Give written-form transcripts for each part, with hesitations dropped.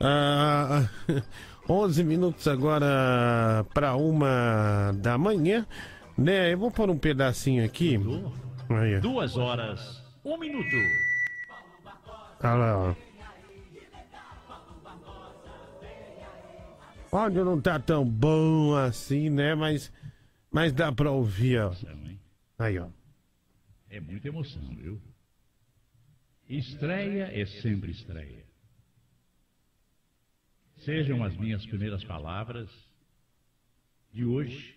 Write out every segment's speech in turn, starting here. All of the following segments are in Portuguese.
Ah, 11 minutos agora para 1 da manhã, né? Eu vou pôr um pedacinho aqui. Aí. 2 horas, 1 minuto. Olha lá, ó. O áudio não tá tão bom assim, né? Mas dá pra ouvir, ó. Aí, ó. É muita emoção, viu? Estreia é sempre estreia. Sejam as minhas primeiras palavras de hoje,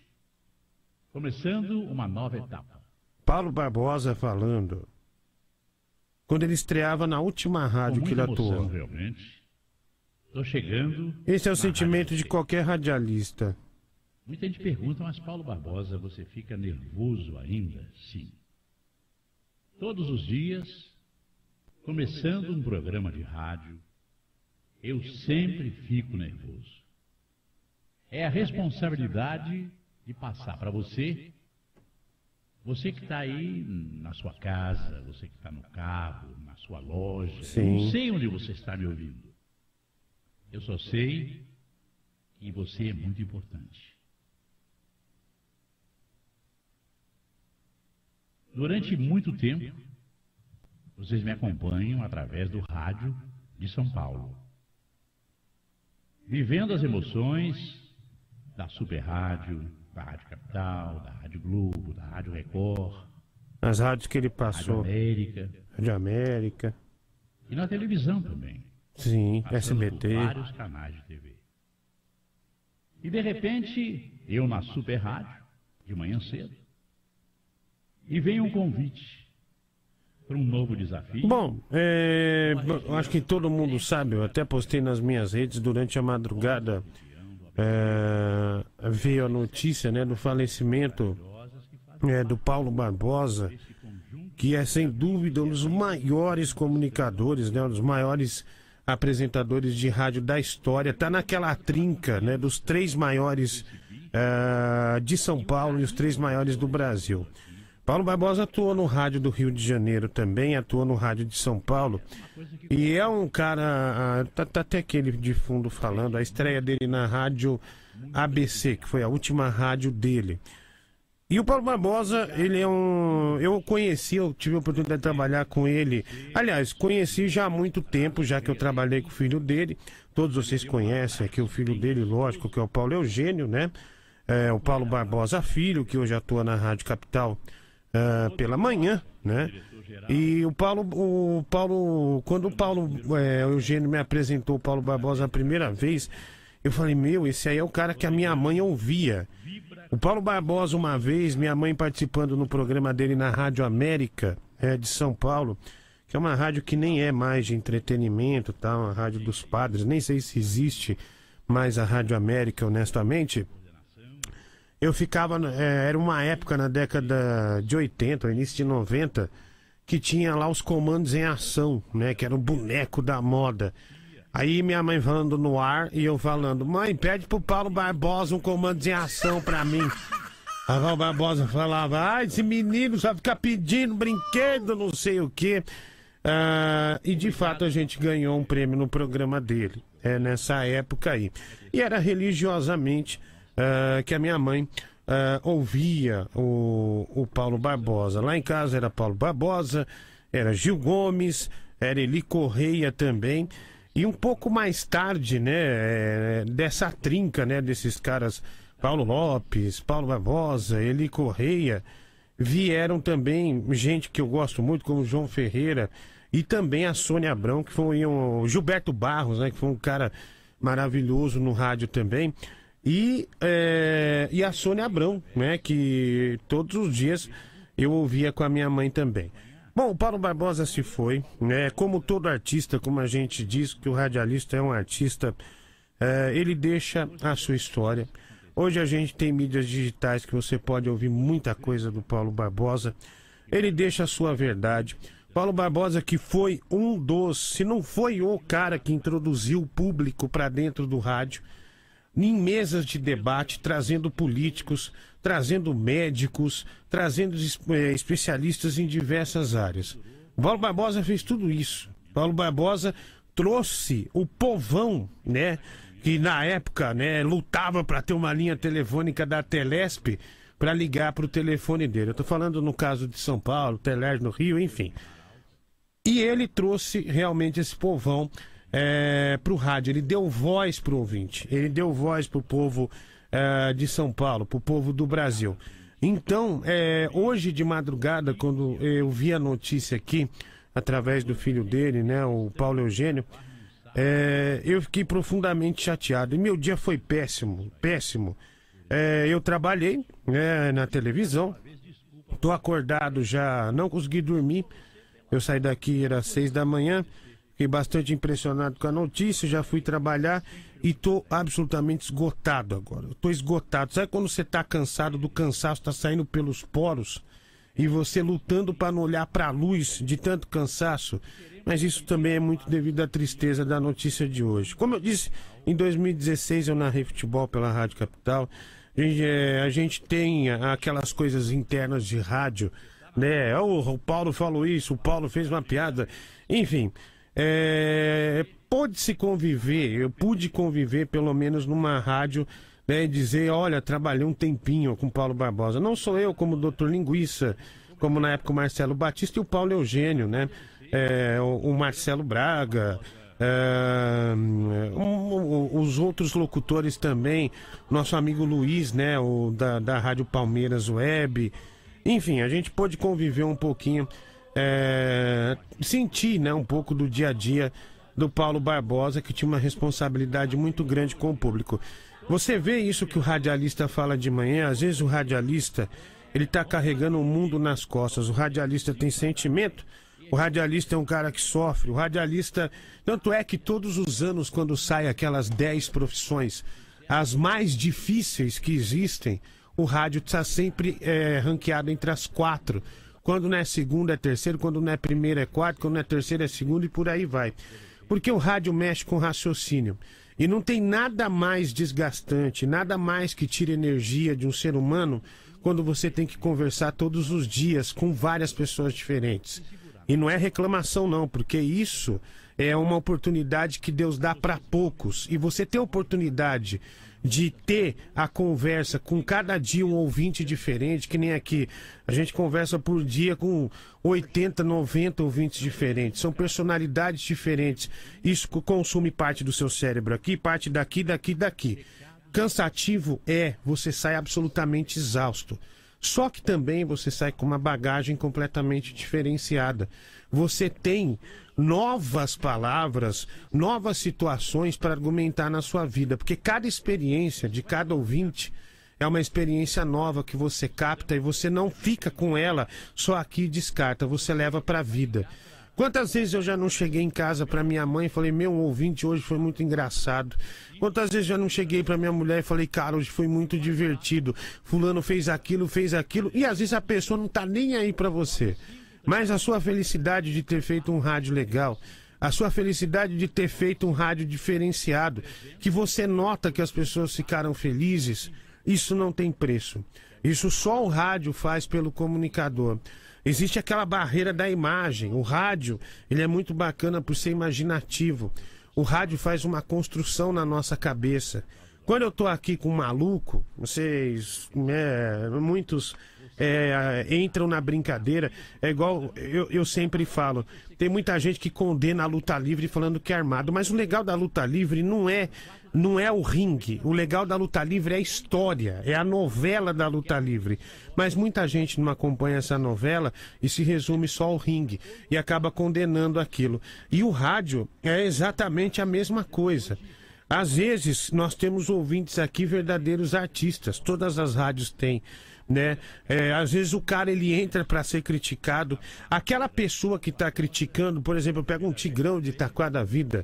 começando uma nova etapa. Paulo Barbosa falando. Quando ele estreava na última rádio que ele atuou. Realmente. Estou chegando. Esse é o sentimento de qualquer radialista. Muita gente pergunta, mas Paulo Barbosa, você fica nervoso ainda? Sim. Todos os dias, começando um programa de rádio, eu sempre fico nervoso. É a responsabilidade de passar para você que está aí na sua casa, você que está no carro, na sua loja, Sim. não sei onde você está me ouvindo. Eu só sei que você é muito importante. Durante muito tempo, vocês me acompanham através do rádio de São Paulo. Vivendo as emoções da Super Rádio, da Rádio Capital, da Rádio Globo, da Rádio Record. As rádios que ele passou. Rádio América. E na televisão também. Sim, SBT. Vários canais de TV. E de repente, eu na Super Rádio, de manhã cedo, e vem um convite para um novo desafio. Bom, eu acho que todo mundo sabe, eu até postei nas minhas redes durante a madrugada, veio a notícia, né, do falecimento do Paulo Barbosa, que é sem dúvida um dos maiores comunicadores, né, um dos maiores apresentadores de rádio da história. Tá naquela trinca, né, dos 3 maiores de São Paulo e os 3 maiores do Brasil. Paulo Barbosa atuou no rádio do Rio de Janeiro também, atuou no rádio de São Paulo. E é um cara, tá até aquele de fundo falando, a estreia dele na rádio ABC, que foi a última rádio dele. E o Paulo Barbosa, ele é um... Eu tive a oportunidade de trabalhar com ele. Aliás, conheci já há muito tempo, já que eu trabalhei com o filho dele. Todos vocês conhecem aqui o filho dele, lógico, que é o Paulo Eugênio, né? O Paulo Barbosa Filho, que hoje atua na Rádio Capital pela manhã, né? E quando o Paulo Eugênio me apresentou o Paulo Barbosa a primeira vez, eu falei, esse aí é o cara que a minha mãe ouvia. O Paulo Barbosa, uma vez, minha mãe participando no programa dele na Rádio América, de São Paulo, que é uma rádio que nem é mais de entretenimento, tá? Uma rádio dos padres, nem sei se existe mais a Rádio América, honestamente. Eu ficava, era uma época na década de 80, início de 90, que tinha lá os comandos em ação, né? Que era o boneco da moda. Aí minha mãe falando no ar e eu falando, mãe, pede pro Paulo Barbosa um comando em ação pra mim. A Paulo Barbosa falava, esse menino só fica pedindo brinquedo, não sei o quê. E de fato a gente ganhou um prêmio no programa dele, nessa época aí. E era religiosamente que a minha mãe ouvia o Paulo Barbosa. Lá em casa era Paulo Barbosa, era Gil Gomes, era Eli Correia também. E um pouco mais tarde, né, dessa trinca, né, desses caras, Paulo Lopes, Paulo Barbosa, Eli Correia, vieram também gente que eu gosto muito, como João Ferreira, e também a Sônia Abrão, que foi o Gilberto Barros, né, que foi um cara maravilhoso no rádio também. E a Sônia Abrão, né, que todos os dias eu ouvia com a minha mãe também. Bom, o Paulo Barbosa se foi, né, como todo artista, como a gente diz que o radialista é um artista, ele deixa a sua história. Hoje a gente tem mídias digitais que você pode ouvir muita coisa do Paulo Barbosa. Ele deixa a sua verdade. Paulo Barbosa, que foi um dos, se não foi o cara que introduziu o público para dentro do rádio, em mesas de debate, trazendo políticos, trazendo médicos, trazendo especialistas em diversas áreas. Paulo Barbosa fez tudo isso. Paulo Barbosa trouxe o povão, né? Que na época, né, lutava para ter uma linha telefônica da Telesp para ligar para o telefone dele. Eu tô falando no caso de São Paulo, Telerge no Rio, enfim. E ele trouxe realmente esse povão pro rádio. Ele deu voz pro ouvinte. Ele deu voz pro povo de São Paulo, pro povo do Brasil. Então, hoje de madrugada, quando eu vi a notícia aqui, através do filho dele, né, o Paulo Eugênio, eu fiquei profundamente chateado. E meu dia foi péssimo, péssimo. Eu trabalhei, né, na televisão, tô acordado já, não consegui dormir. Eu saí daqui, era 6 da manhã, fiquei bastante impressionado com a notícia, já fui trabalhar e tô absolutamente esgotado agora. Eu tô esgotado. Sabe quando você tá cansado, do cansaço tá saindo pelos poros e você lutando para não olhar para a luz de tanto cansaço? Mas isso também é muito devido à tristeza da notícia de hoje. Como eu disse, em 2016 eu narrei futebol pela Rádio Capital. A gente tem aquelas coisas internas de rádio, né? O Paulo falou isso, o Paulo fez uma piada. Enfim, pôde-se conviver, eu pude conviver pelo menos numa rádio, né, e dizer, olha, trabalhei um tempinho com o Paulo Barbosa. Não sou eu, como o Doutor Linguiça, como na época o Marcelo Batista e o Paulo Eugênio, né? O Marcelo Braga, os outros locutores também, nosso amigo Luiz, né, da Rádio Palmeiras Web. Enfim, a gente pôde conviver um pouquinho, sentir, né, um pouco do dia a dia do Paulo Barbosa, que tinha uma responsabilidade muito grande com o público. Você vê isso que o radialista fala de manhã, às vezes o radialista, ele tá carregando o mundo nas costas, o radialista tem sentimento. O radialista é um cara que sofre, o radialista... Tanto é que todos os anos, quando saem aquelas 10 profissões, as mais difíceis que existem, o rádio está sempre ranqueado entre as 4. Quando não é segundo, é terceiro, quando não é primeiro, é quarto, quando não é terceiro, é segundo e por aí vai. Porque o rádio mexe com raciocínio. E não tem nada mais desgastante, nada mais que tire energia de um ser humano quando você tem que conversar todos os dias com várias pessoas diferentes. E não é reclamação não, porque isso é uma oportunidade que Deus dá para poucos. E você ter a oportunidade de ter a conversa com cada dia um ouvinte diferente, que nem aqui. A gente conversa por dia com 80, 90 ouvintes diferentes. São personalidades diferentes. Isso consome parte do seu cérebro aqui, parte daqui, daqui. Cansativo você sai absolutamente exausto. Só que também você sai com uma bagagem completamente diferenciada. Você tem novas palavras, novas situações para argumentar na sua vida. Porque cada experiência de cada ouvinte é uma experiência nova que você capta e você não fica com ela só aqui e descarta, você leva para a vida. Quantas vezes eu já não cheguei em casa para minha mãe e falei, meu, um ouvinte hoje foi muito engraçado. Quantas vezes já não cheguei para minha mulher e falei, cara, hoje foi muito divertido. Fulano fez aquilo. E às vezes a pessoa não tá nem aí para você. Mas a sua felicidade de ter feito um rádio legal, a sua felicidade de ter feito um rádio diferenciado, que você nota que as pessoas ficaram felizes, isso não tem preço. Isso só o rádio faz pelo comunicador. Existe aquela barreira da imagem. O rádio, ele é muito bacana por ser imaginativo. O rádio faz uma construção na nossa cabeça. Quando eu tô aqui com um maluco, vocês, muitos entram na brincadeira. É igual eu sempre falo. Tem muita gente que condena a luta livre falando que é armado. Mas o legal da luta livre não é o ringue. O legal da luta livre é a história, é a novela da luta livre. Mas muita gente não acompanha essa novela e se resume só ao ringue e acaba condenando aquilo. E o rádio é exatamente a mesma coisa. Às vezes nós temos ouvintes aqui verdadeiros artistas, todas as rádios têm, né? Às vezes o cara ele entra para ser criticado. Aquela pessoa que tá criticando, por exemplo, eu pego um Tigrão de Itaquá da vida.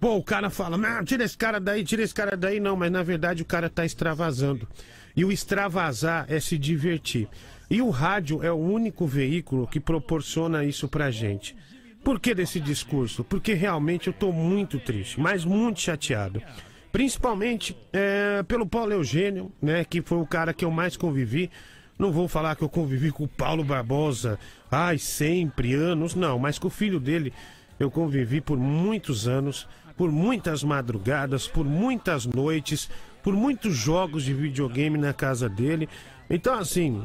Pô, o cara fala, não, tira esse cara daí, não, mas na verdade o cara tá extravasando. E o extravasar é se divertir. E o rádio é o único veículo que proporciona isso pra gente. Por que desse discurso? Porque realmente eu tô muito triste, mas muito chateado. Principalmente pelo Paulo Eugênio, né, que foi o cara que eu mais convivi. Não vou falar que eu convivi com o Paulo Barbosa, sempre, anos, não, mas com o filho dele. eu convivi por muitos anos, por muitas madrugadas, por muitas noites, por muitos jogos de videogame na casa dele. Então, assim,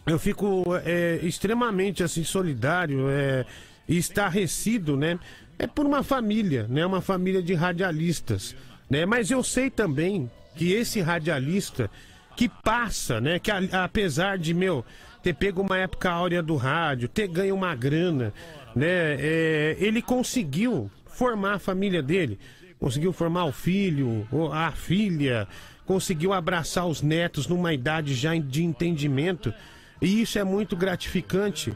eu fico extremamente assim, solidário e estarrecido, né? Por uma família, né? Uma família de radialistas, né? Mas eu sei também que esse radialista que passa, né? Que apesar de, ter pego uma época áurea do rádio, ter ganho uma grana, né? Ele conseguiu formar a família dele, conseguiu formar o filho, a filha, conseguiu abraçar os netos numa idade já de entendimento, e isso é muito gratificante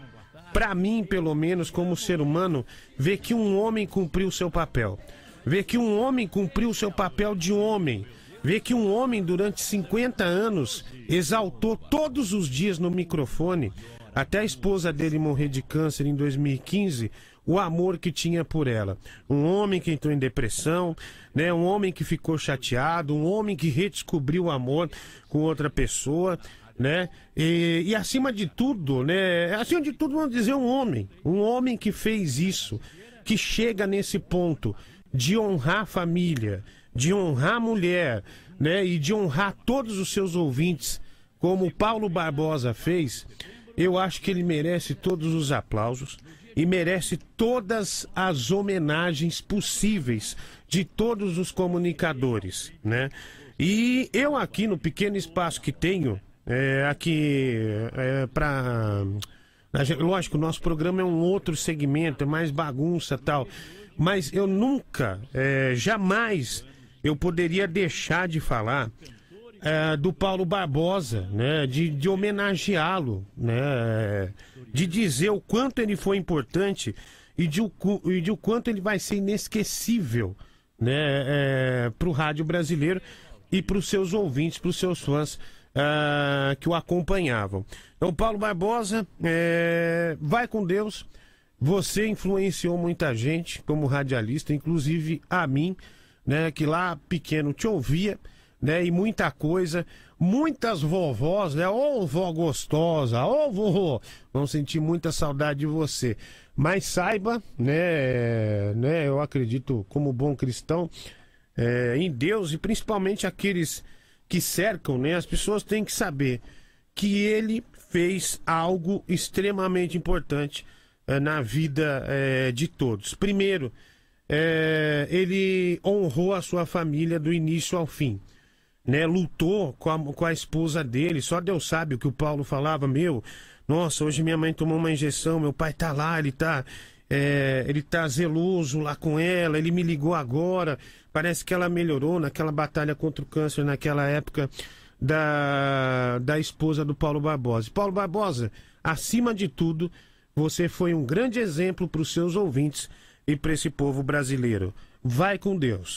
para mim, pelo menos, como ser humano, ver que um homem cumpriu o seu papel, ver que um homem cumpriu o seu papel de homem, ver que um homem durante 50 anos exaltou todos os dias no microfone, até a esposa dele morrer de câncer em 2015, o amor que tinha por ela. Um homem que entrou em depressão, né? Um homem que ficou chateado, um homem que redescobriu o amor com outra pessoa, né? E acima de tudo, né? Acima de tudo, vamos dizer, um homem que fez isso, que chega nesse ponto de honrar a família, de honrar a mulher, né? E de honrar todos os seus ouvintes, como o Paulo Barbosa fez. Eu acho que ele merece todos os aplausos e merece todas as homenagens possíveis de todos os comunicadores, né? E eu aqui no pequeno espaço que tenho, lógico, o nosso programa é um outro segmento, é mais bagunça e tal, mas eu nunca, jamais eu poderia deixar de falar do Paulo Barbosa, né? De homenageá-lo, né? De dizer o quanto ele foi importante e de o quanto ele vai ser inesquecível, né? Para o rádio brasileiro e para os seus ouvintes, para os seus fãs que o acompanhavam. Então, Paulo Barbosa, vai com Deus. Você influenciou muita gente como radialista, inclusive a mim, né? Que lá pequeno te ouvia, né? E muita coisa, muitas vovós, né? Ô vó gostosa, ô vovô, vão sentir muita saudade de você. Mas saiba, né? Eu acredito, como bom cristão, em Deus, e principalmente aqueles que cercam, né? As pessoas têm que saber que ele fez algo extremamente importante na vida de todos. Primeiro, ele honrou a sua família do início ao fim, né? Lutou com a esposa dele. Só Deus sabe o que o Paulo falava. Nossa, hoje minha mãe tomou uma injeção, meu pai tá lá, ele tá zeloso lá com ela, ele me ligou agora, parece que ela melhorou naquela batalha contra o câncer, naquela época da esposa do Paulo Barbosa. Paulo Barbosa, acima de tudo, você foi um grande exemplo para os seus ouvintes e para esse povo brasileiro. Vai com Deus.